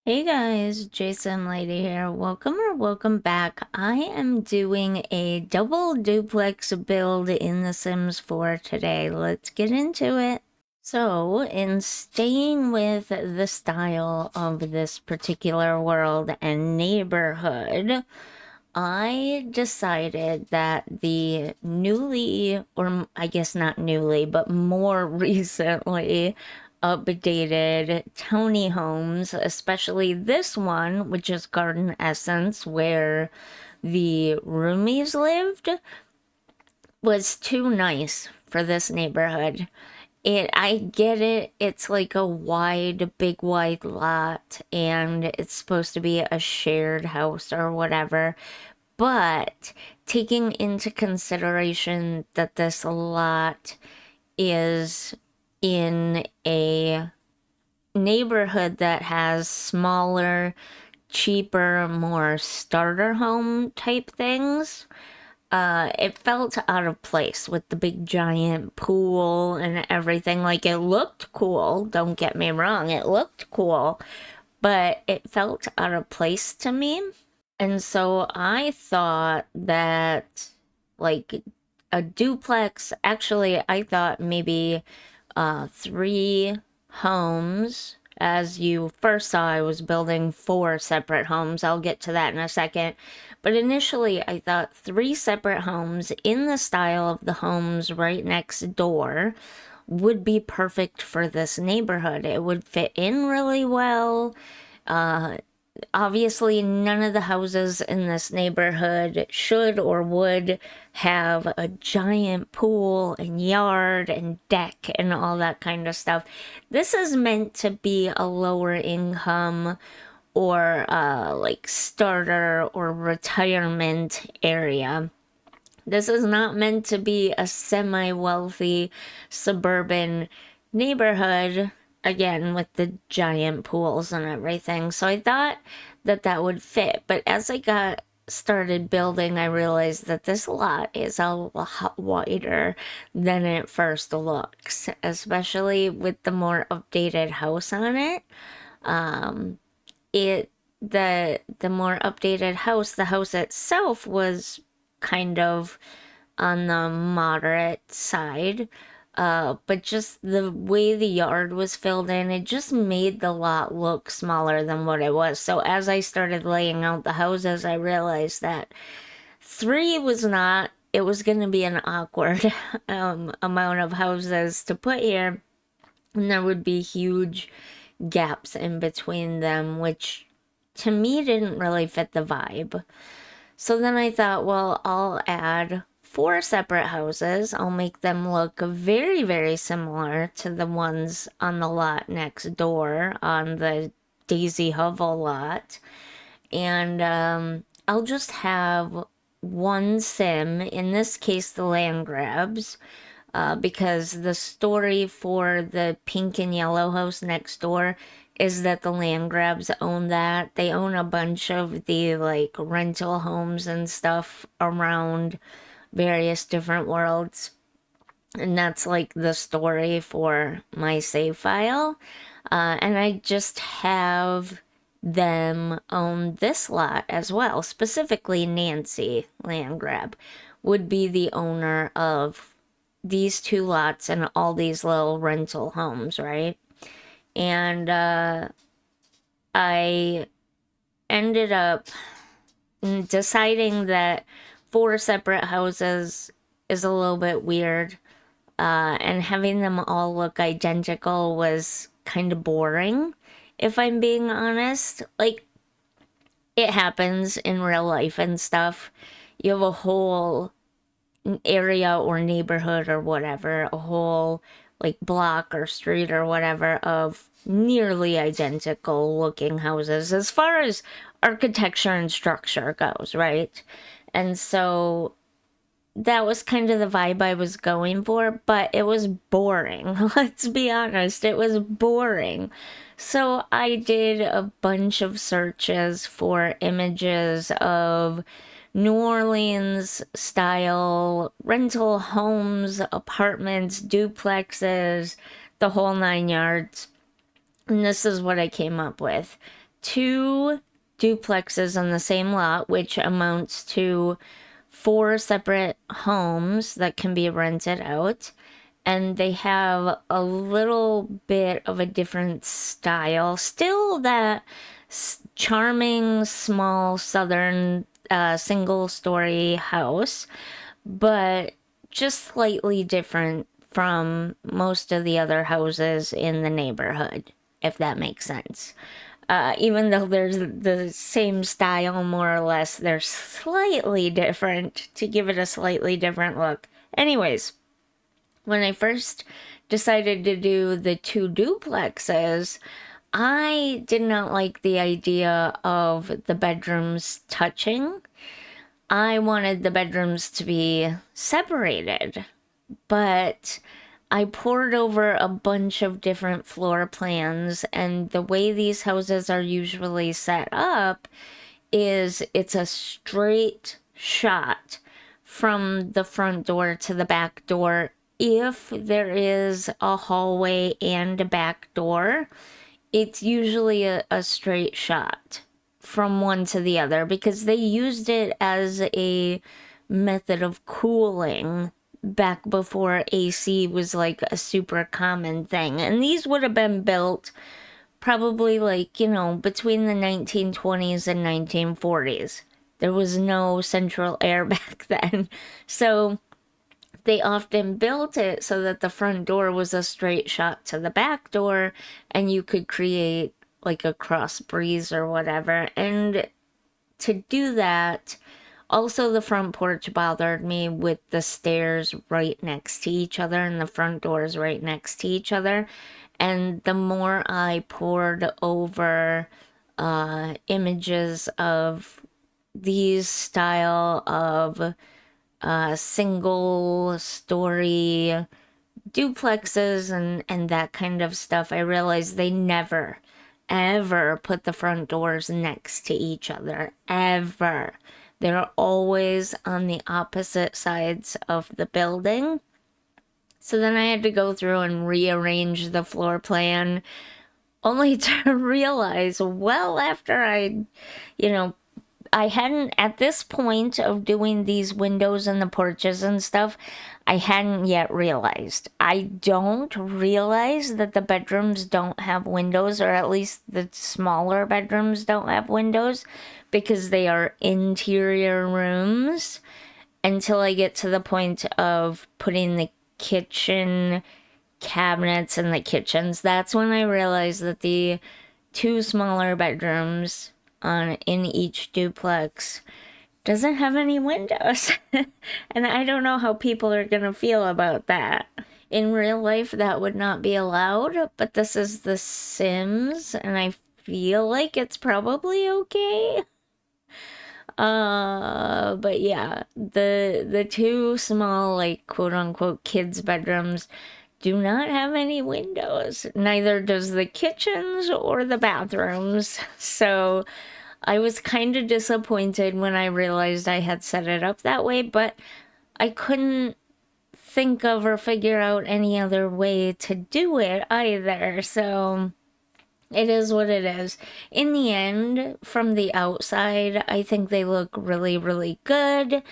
Hey guys, JSimLady here. Welcome back. I am doing a double duplex build in The Sims 4 today. Let's get into it. So, in staying with the style of this particular world and neighborhood, I decided that the newly, or I guess not newly, but more recently updated tiny homes, especially this one, which is Garden Essence, where the roomies lived, was too nice for this neighborhood. I get it, it's like a big wide lot, and it's supposed to be a shared house or whatever. But taking into consideration that this lot is in a neighborhood that has smaller, cheaper, more starter home type things, it felt out of place with the big giant pool and everything. Like, it looked cool, don't get me wrong, it looked cool, but it felt out of place to me. And so I thought that, like, a duplex, actually, I thought maybe three homes. As you first saw, I was building four separate homes. I'll get to that in a second. But initially, I thought three separate homes in the style of the homes right next door would be perfect for this neighborhood. It would fit in really well. Uh, Obviously, none of the houses in this neighborhood should or would have a giant pool and yard and deck and all that kind of stuff. This is meant to be a lower income or like starter or retirement area. This is not meant to be a semi-wealthy suburban neighborhood, again, with the giant pools and everything. So I thought that that would fit. But as I got started building, I realized that this lot is a lot wider than it first looks, especially with the more updated house on it. Um, it the more updated house, the house itself was kind of on the moderate side. But just the way the yard was filled in, it just made the lot look smaller than what it was. So as I started laying out the houses, I realized that three was not, it was going to be an awkward amount of houses to put here. And there would be huge gaps in between them, which to me didn't really fit the vibe. So then I thought, well, I'll add four separate houses. I'll make them look very, very similar to the ones on the lot next door on the Daisy Hovel lot. And I'll just have one sim, in this case, the land grabs. Because the story for the pink and yellow house next door is that the land grabs own that. They own a bunch of the like rental homes and stuff around various different worlds. And that's like the story for my save file. And I just have them own this lot as well. Specifically, Nancy Landgrab would be the owner of these two lots and all these little rental homes, right? And I ended up deciding that four separate houses is a little bit weird. And having them all look identical was kind of boring, if I'm being honest. Like, it happens in real life and stuff. You have a whole area or neighborhood or whatever, a whole like block or street or whatever of nearly identical looking houses as far as architecture and structure goes, right? And so that was kind of the vibe I was going for, but it was boring. Let's be honest, it was boring. So I did a bunch of searches for images of New Orleans style rental homes, apartments, duplexes, the whole nine yards. And this is what I came up with. 2 duplexes on the same lot, which amounts to 4 separate homes that can be rented out. And they have a little bit of a different style. Still that charming, small, southern single-story house, but just slightly different from most of the other houses in the neighborhood, if that makes sense. Even though there's the same style, more or less, they're slightly different to give it a slightly different look. Anyways, when I first decided to do the 2 duplexes, I did not like the idea of the bedrooms touching. I wanted the bedrooms to be separated, but I poured over a bunch of different floor plans, and the way these houses are usually set up is it's a straight shot from the front door to the back door. If there is a hallway and a back door, it's usually a straight shot from one to the other, because they used it as a method of cooling back before AC was like a super common thing. And these would have been built probably like, you know, between the 1920s and 1940s. There was no central air back then. So they often built it so that the front door was a straight shot to the back door, and you could create like a cross breeze or whatever. And to do that, also the front porch bothered me with the stairs right next to each other and the front doors right next to each other. And the more I poured over images of these style of single story duplexes and that kind of stuff, I realized they never ever put the front doors next to each other, ever. They're always on the opposite sides of the building. So then I had to go through and rearrange the floor plan, only to realize, well, after I hadn't, at this point of doing these windows and the porches and stuff, I hadn't yet realized. I don't realize that the bedrooms don't have windows, or at least the smaller bedrooms don't have windows, because they are interior rooms, until I get to the point of putting the kitchen cabinets in the kitchens. That's when I realized that the 2 smaller bedrooms in each duplex doesn't have any windows. And I don't know how people are gonna feel about that. In real life, that would not be allowed, but this is The Sims, and I feel like it's probably okay. But yeah, the 2 small, like, quote unquote kids bedrooms do not have any windows. Neither does the kitchens or the bathrooms. So I was kind of disappointed when I realized I had set it up that way, but I couldn't think of or figure out any other way to do it either. So it is what it is. In the end, from the outside, I think they look really, really good.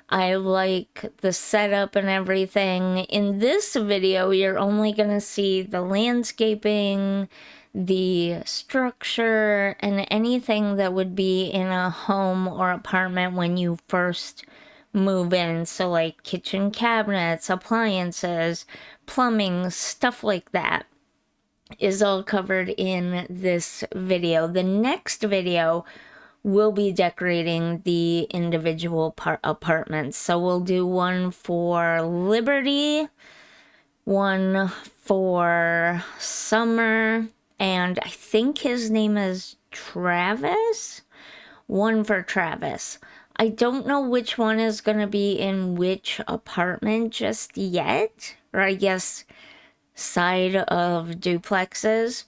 I like the setup and everything. In this video, you're only gonna see the landscaping, the structure, and anything that would be in a home or apartment when you first move in. So like kitchen cabinets, appliances, plumbing, stuff like that is all covered in this video. The next video will be decorating the individual apartments. So we'll do one for Liberty, one for Summer, and I think his name is Travis. One for Travis. I don't know which one is going to be in which apartment just yet, or I guess side of duplexes.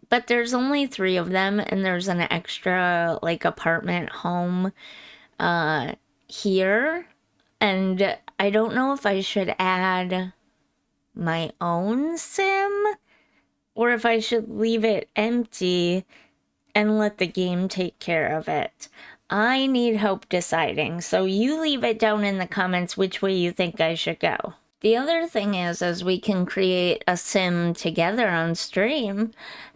But there's only 3 of them, and there's an extra, like, apartment home here. And I don't know if I should add my own sim, or if I should leave it empty and let the game take care of it. I need help deciding, so you leave it down in the comments which way you think I should go. The other thing is we can create a sim together on stream,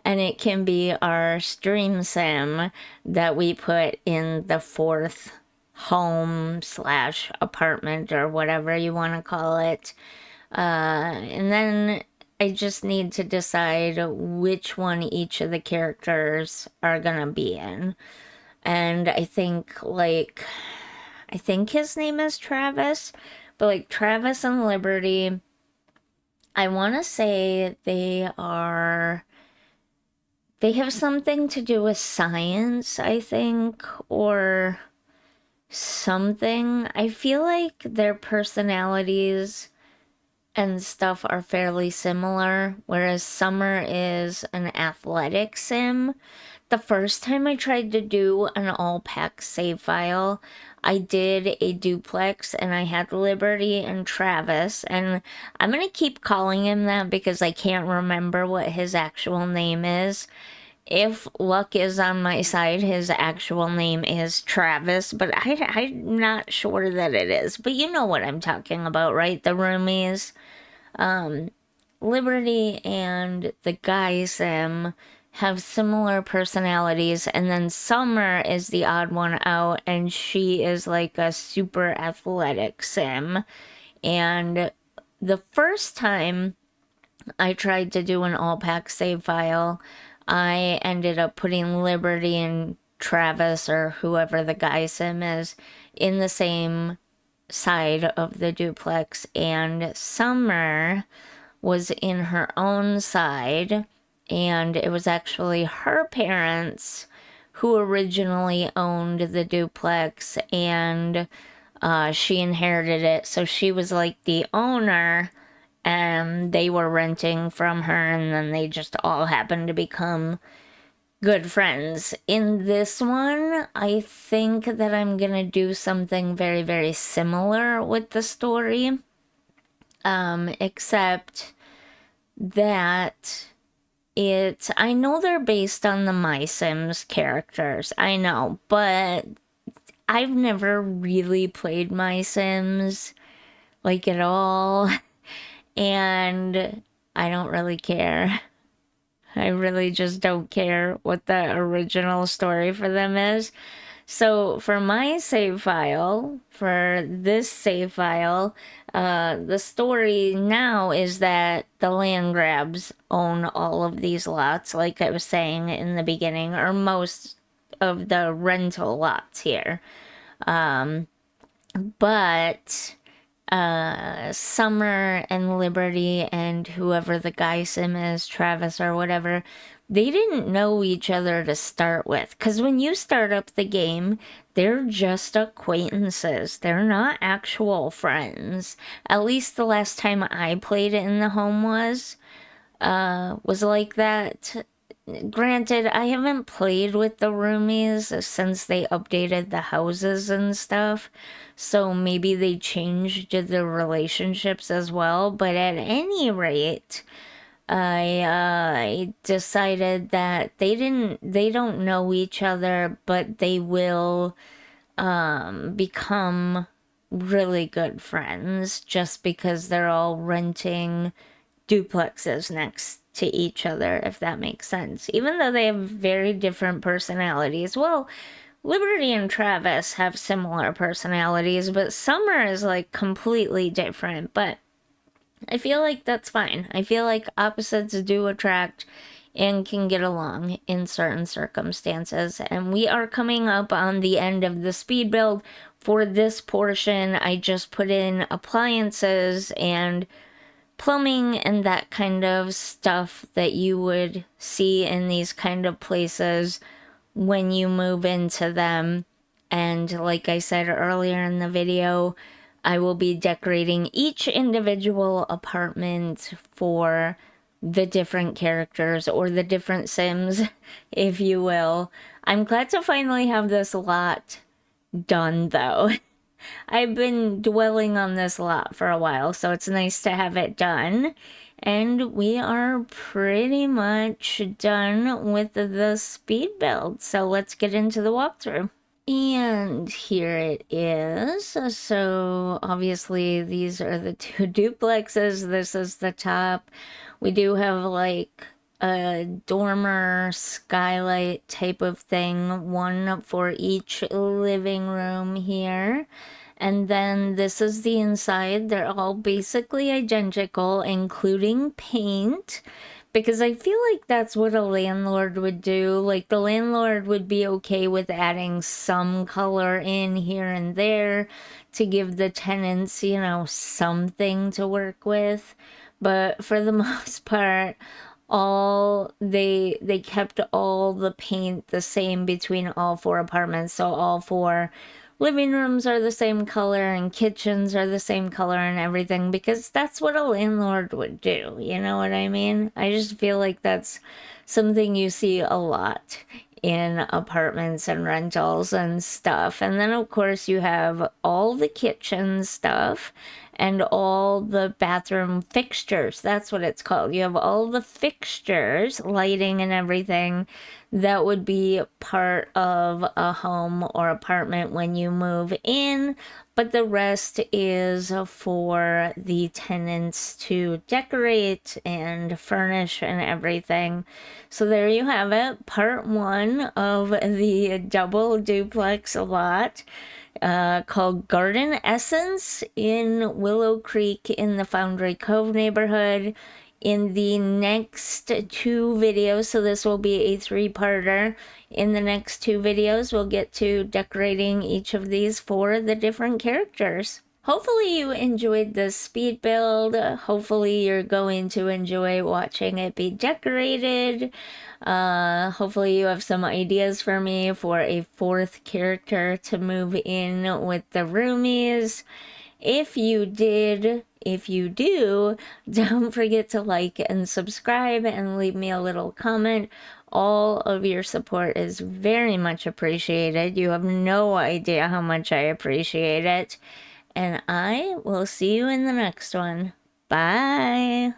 and it can be our stream sim that we put in the fourth home slash apartment or whatever you want to call it. And then I just need to decide which one each of the characters are gonna be in. And I think his name is Travis, but like Travis and Liberty, I want to say they have something to do with science, I think, or something. I feel like their personalities and stuff are fairly similar, whereas Summer is an athletic sim. The first time I tried to do an all-pack save file, I did a duplex and I had Liberty and Travis, and I'm gonna keep calling him that because I can't remember what his actual name is. If luck is on my side, his actual name is Travis, but I'm not sure that it is. But you know what I'm talking about, right? The roomies. Liberty and the guy sim have similar personalities, and then Summer is the odd one out, and she is like a super athletic sim. And the first time I tried to do an all-pack save file, I ended up putting Liberty and Travis, or whoever the guy sim is, in the same side of the duplex, and Summer was in her own side, and it was actually her parents who originally owned the duplex, and she inherited it, so she was like the owner, and they were renting from her, and then they just all happened to become good friends. In this one, I think that I'm gonna do something very, very similar with the story, except that I know they're based on the My Sims characters, I know, but I've never really played My Sims, like, at all, and I don't really care. I really just don't care what the original story for them is. So for my save file, for this save file, the story now is that the land grabs own all of these lots, like I was saying in the beginning, or most of the rental lots here. But Summer and Liberty and whoever the guy sim is, Travis or whatever, they didn't know each other to start with. Because when you start up the game, they're just acquaintances. They're not actual friends. At least the last time I played it in the home was like that. Granted, I haven't played with the roomies since they updated the houses and stuff, so maybe they changed the relationships as well, but at any rate, I decided that they don't know each other, but they will become really good friends just because they're all renting duplexes next to each other, if that makes sense. Even though they have very different personalities. Well, Liberty and Travis have similar personalities, but Summer is like completely different. But I feel like that's fine. I feel like opposites do attract and can get along in certain circumstances. And we are coming up on the end of the speed build. For this portion, I just put in appliances and plumbing and that kind of stuff that you would see in these kind of places when you move into them. And like I said earlier in the video, I will be decorating each individual apartment for the different characters, or the different Sims, if you will. I'm glad to finally have this lot done, though. I've been dwelling on this lot for a while, so it's nice to have it done. And we are pretty much done with the speed build. So let's get into the walkthrough. And here it is. So obviously these are the two duplexes. This is the top. We do have like a dormer skylight type of thing, one for each living room here. And then this is the inside. They're all basically identical, including paint, because I feel like that's what a landlord would do. Like, the landlord would be okay with adding some color in here and there to give the tenants, you know, something to work with. But for the most part, all they kept all the paint the same between all four apartments. So all four living rooms are the same color and kitchens are the same color and everything, because that's what a landlord would do. You know what I mean? I just feel like that's something you see a lot in apartments and rentals and stuff. And then of course you have all the kitchen stuff and all the bathroom fixtures. That's what it's called. You have all the fixtures, lighting and everything that would be part of a home or apartment when you move in, but the rest is for the tenants to decorate and furnish and everything. So there you have it, part one of the double duplex lot. Called Garden Essence in Willow Creek in the Foundry Cove neighborhood. In the next two videos, so this will be a three-parter. In the next two videos, we'll get to decorating each of these for the different characters. Hopefully you enjoyed this speed build. Hopefully you're going to enjoy watching it be decorated. Hopefully you have some ideas for me for a fourth character to move in with the roomies. If you do, don't forget to like and subscribe and leave me a little comment. All of your support is very much appreciated. You have no idea how much I appreciate it. And I will see you in the next one. Bye.